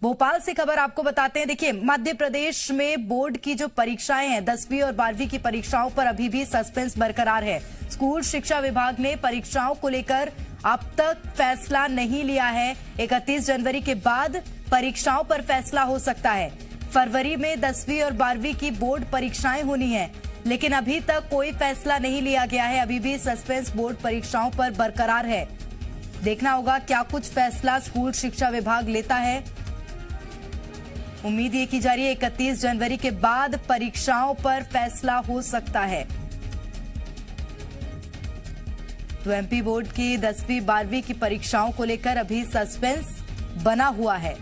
भोपाल से खबर आपको बताते हैं। देखिए, मध्य प्रदेश में बोर्ड की जो परीक्षाएं हैं 10वीं और 12वीं की परीक्षाओं पर अभी भी सस्पेंस बरकरार है। स्कूल शिक्षा विभाग ने परीक्षाओं को लेकर अब तक फैसला नहीं लिया है। 31 जनवरी के बाद परीक्षाओं पर फैसला हो सकता है। फरवरी में 10वीं और 12वीं की बोर्ड परीक्षाएं होनी है, लेकिन अभी तक कोई फैसला नहीं लिया गया है। अभी भी सस्पेंस बोर्ड परीक्षाओं पर बरकरार है। देखना होगा क्या कुछ फैसला स्कूल शिक्षा विभाग लेता है। उम्मीद ये की जा रही है 31 जनवरी के बाद परीक्षाओं पर फैसला हो सकता है। तो एमपी बोर्ड की 10वीं 12वीं की परीक्षाओं को लेकर अभी सस्पेंस बना हुआ है।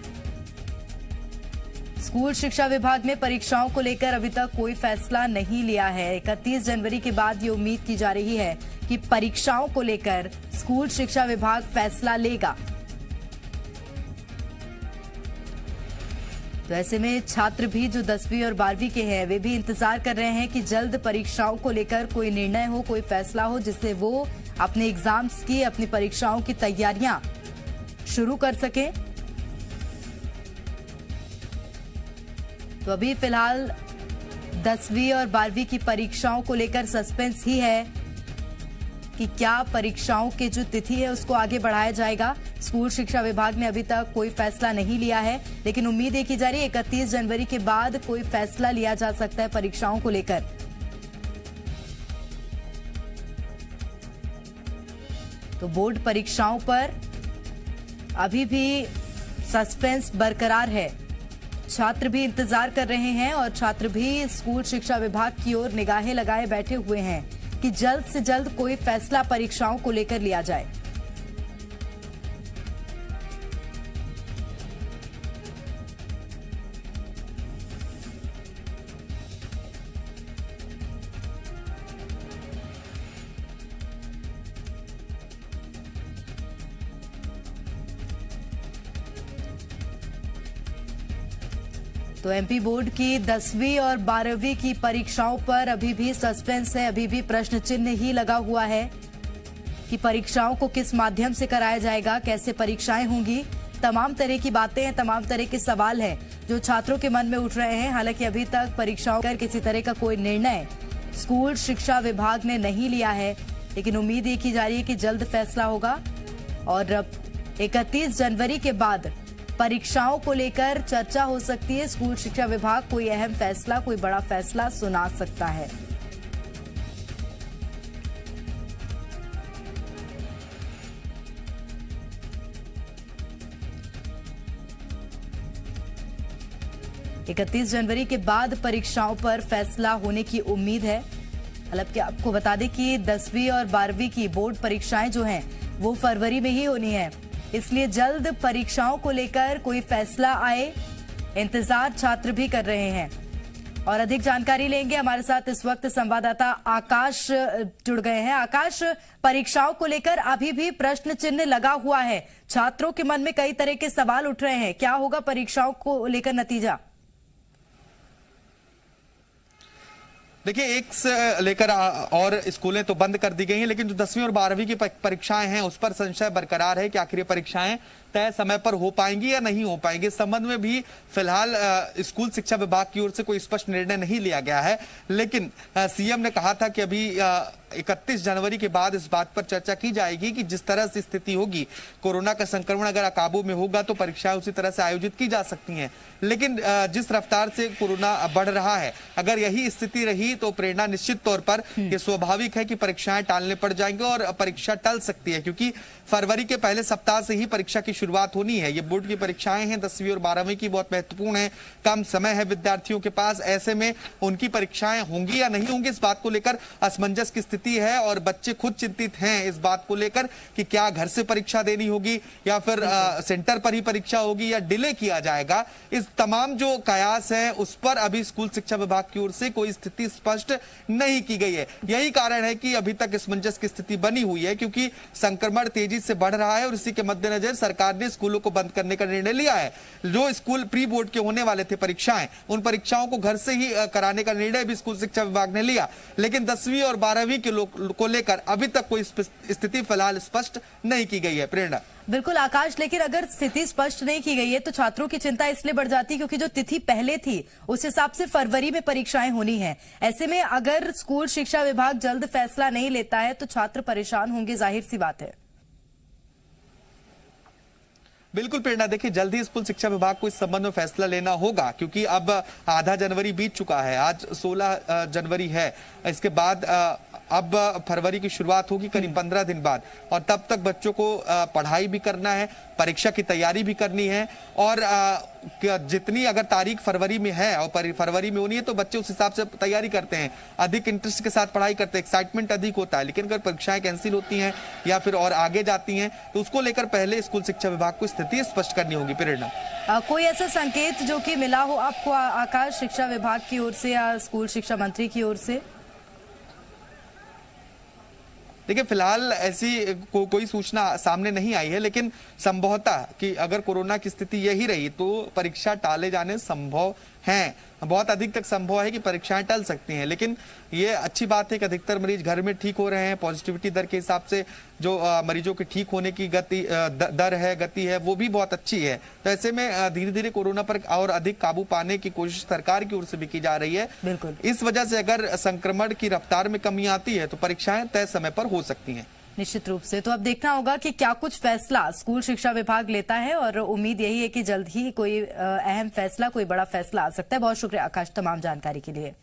स्कूल शिक्षा विभाग ने परीक्षाओं को लेकर अभी तक कोई फैसला नहीं लिया है। 31 जनवरी के बाद ये उम्मीद की जा रही है कि परीक्षाओं को लेकर स्कूल शिक्षा विभाग फैसला लेगा। तो ऐसे में छात्र भी जो 10वीं और 12वीं के हैं वे भी इंतजार कर रहे हैं कि जल्द परीक्षाओं को लेकर कोई निर्णय हो, कोई फैसला हो, जिससे वो अपने एग्जाम्स की, अपनी परीक्षाओं की तैयारियां शुरू कर सकें। तो अभी फिलहाल 10वीं और 12वीं की परीक्षाओं को लेकर सस्पेंस ही है कि क्या परीक्षाओं की जो तिथि है उसको आगे बढ़ाया जाएगा। स्कूल शिक्षा विभाग ने अभी तक कोई फैसला नहीं लिया है, लेकिन उम्मीद ये की जा रही है 31 जनवरी के बाद कोई फैसला लिया जा सकता है परीक्षाओं को लेकर। तो बोर्ड परीक्षाओं पर अभी भी सस्पेंस बरकरार है। छात्र भी इंतजार कर रहे हैं और छात्र भी स्कूल शिक्षा विभाग की ओर निगाहें लगाए बैठे हुए हैं कि जल्द से जल्द कोई फैसला परीक्षाओं को लेकर लिया जाए। तो एमपी बोर्ड की 10वीं और 12वीं की परीक्षाओं पर अभी भी सस्पेंस है। अभी भी प्रश्न चिन्ह ही लगा हुआ है कि परीक्षाओं को किस माध्यम से कराया जाएगा, कैसे परीक्षाएं होंगी। तमाम तरह की बातें हैं, तमाम तरह के सवाल हैं जो छात्रों के मन में उठ रहे हैं। हालांकि अभी तक परीक्षाओं पर किसी तरह का कोई निर्णय स्कूल शिक्षा विभाग ने नहीं लिया है, लेकिन उम्मीद ये की जा रही है कि जल्द फैसला होगा और 31 जनवरी के बाद परीक्षाओं को लेकर चर्चा हो सकती है। स्कूल शिक्षा विभाग कोई अहम फैसला, कोई बड़ा फैसला सुना सकता है। इकतीस जनवरी के बाद परीक्षाओं पर फैसला होने की उम्मीद है। हालांकि आपको बता दें कि 10वीं और 12वीं की बोर्ड परीक्षाएं जो हैं वो फरवरी में ही होनी है, इसलिए जल्द परीक्षाओं को लेकर कोई फैसला आए, इंतजार छात्र भी कर रहे हैं। और अधिक जानकारी लेंगे, हमारे साथ इस वक्त संवाददाता आकाश जुड़ गए हैं। आकाश, परीक्षाओं को लेकर अभी भी प्रश्न चिन्ह लगा हुआ है, छात्रों के मन में कई तरह के सवाल उठ रहे हैं। क्या होगा परीक्षाओं को लेकर नतीजा? देखिए, एक से लेकर और स्कूलें तो बंद कर दी गई हैं, लेकिन जो 10वीं और 12वीं की परीक्षाएं हैं उस पर संशय बरकरार है कि आखिर ये परीक्षाएं तय समय पर हो पाएंगी या नहीं हो पाएंगी। इस संबंध में भी फिलहाल स्कूल शिक्षा विभाग की ओर से कोई स्पष्ट निर्णय नहीं लिया गया है, लेकिन सीएम ने कहा था कि अभी 31 जनवरी के बाद इस बात पर चर्चा की जाएगी कि जिस तरह से स्थिति होगी, कोरोना का संक्रमण अगर काबू में होगा तो परीक्षाएं उसी तरह से आयोजित की जा सकती हैं। लेकिन जिस रफ्तार से कोरोना बढ़ रहा है, अगर यही स्थिति रही तो प्रेरणा निश्चित तौर पर ये स्वाभाविक है कि परीक्षाएं टालने पड़ जाएंगे और परीक्षा टल सकती है, क्योंकि फरवरी के पहले सप्ताह से ही परीक्षा की शुरुआत होनी है। ये बोर्ड की परीक्षाएं हैं 10वीं और 12वीं की, बहुत महत्वपूर्ण है, कम समय है विद्यार्थियों के पास। ऐसे में उनकी परीक्षाएं होंगी या नहीं होंगी, इस बात को लेकर असमंजस की स्थिति है और बच्चे खुद चिंतित हैं इस बात को लेकर कि क्या घर से परीक्षा देनी होगी या फिर सेंटर पर ही परीक्षा होगी या डिले किया जाएगा। इस तमाम जो कयास है उस पर अभी स्कूल शिक्षा विभाग की ओर से कोई स्थिति स्पष्ट नहीं की गई है। यही कारण है कि अभी तक असमंजस की स्थिति बनी हुई है, क्योंकि संक्रमण तेजी से बढ़ रहा है और इसी के मद्देनजर सरकार सरकार ने स्कूलों को बंद करने का निर्णय लिया है। जो स्कूल प्री बोर्ड के होने वाले थे परीक्षाएं, उन परीक्षाओं को घर से ही कराने का निर्णय भी स्कूल शिक्षा विभाग ने लिया, लेकिन 10वीं और 12वीं के को लेकर अभी तक कोई स्थिति फिलहाल स्पष्ट नहीं की गई है। प्रेरणा। बिल्कुल आकाश, लेकिन अगर स्थिति स्पष्ट नहीं की गई है तो छात्रों की चिंता इसलिए बढ़ जाती क्योंकि जो तिथि पहले थी उस हिसाब से फरवरी में परीक्षाएं होनी है। ऐसे में अगर स्कूल शिक्षा विभाग जल्द फैसला नहीं लेता है तो छात्र परेशान होंगे, जाहिर सी बात है। बिल्कुल प्रेरणा, देखिए जल्द ही स्कूल शिक्षा विभाग को इस संबंध में फैसला लेना होगा, क्योंकि अब आधा जनवरी बीत चुका है, आज 16 जनवरी है। इसके बाद अब फरवरी की शुरुआत होगी करीब 15 दिन बाद, और तब तक बच्चों को पढ़ाई भी करना है, परीक्षा की तैयारी भी करनी है, और जितनी अगर तारीख फरवरी में है और फरवरी में होनी है तो बच्चे उस हिसाब से तैयारी करते हैं, अधिक इंटरेस्ट के साथ पढ़ाई करते हैं, एक्साइटमेंट अधिक होता है। लेकिन अगर परीक्षाएं कैंसिल होती हैं या फिर और आगे जाती हैं तो उसको लेकर पहले स्कूल शिक्षा विभाग को स्थिति स्पष्ट करनी होगी। प्रेरणा, कोई ऐसा संकेत जो कि मिला हो आपको आकाश, शिक्षा विभाग की ओर से या स्कूल शिक्षा मंत्री की ओर से? देखिए फिलहाल ऐसी कोई सूचना सामने नहीं आई है, लेकिन संभवतः कि अगर कोरोना की स्थिति यही रही तो परीक्षा टाले जाने संभव हैं, बहुत अधिक तक संभव है कि परीक्षाएं टल सकती हैं। लेकिन ये अच्छी बात है कि अधिकतर मरीज घर में ठीक हो रहे हैं, पॉजिटिविटी दर के हिसाब से जो मरीजों के ठीक होने की गति है वो भी बहुत अच्छी है। तो ऐसे में धीरे धीरे कोरोना पर और अधिक काबू पाने की कोशिश सरकार की ओर से भी की जा रही है। बिल्कुल, इस वजह से अगर संक्रमण की रफ्तार में कमी आती है तो परीक्षाएं तय समय पर हो सकती हैं। निश्चित रूप से। तो अब देखना होगा कि क्या कुछ फैसला स्कूल शिक्षा विभाग लेता है, और उम्मीद यही है कि जल्द ही कोई अहम फैसला, कोई बड़ा फैसला आ सकता है। बहुत शुक्रिया आकाश तमाम जानकारी के लिए।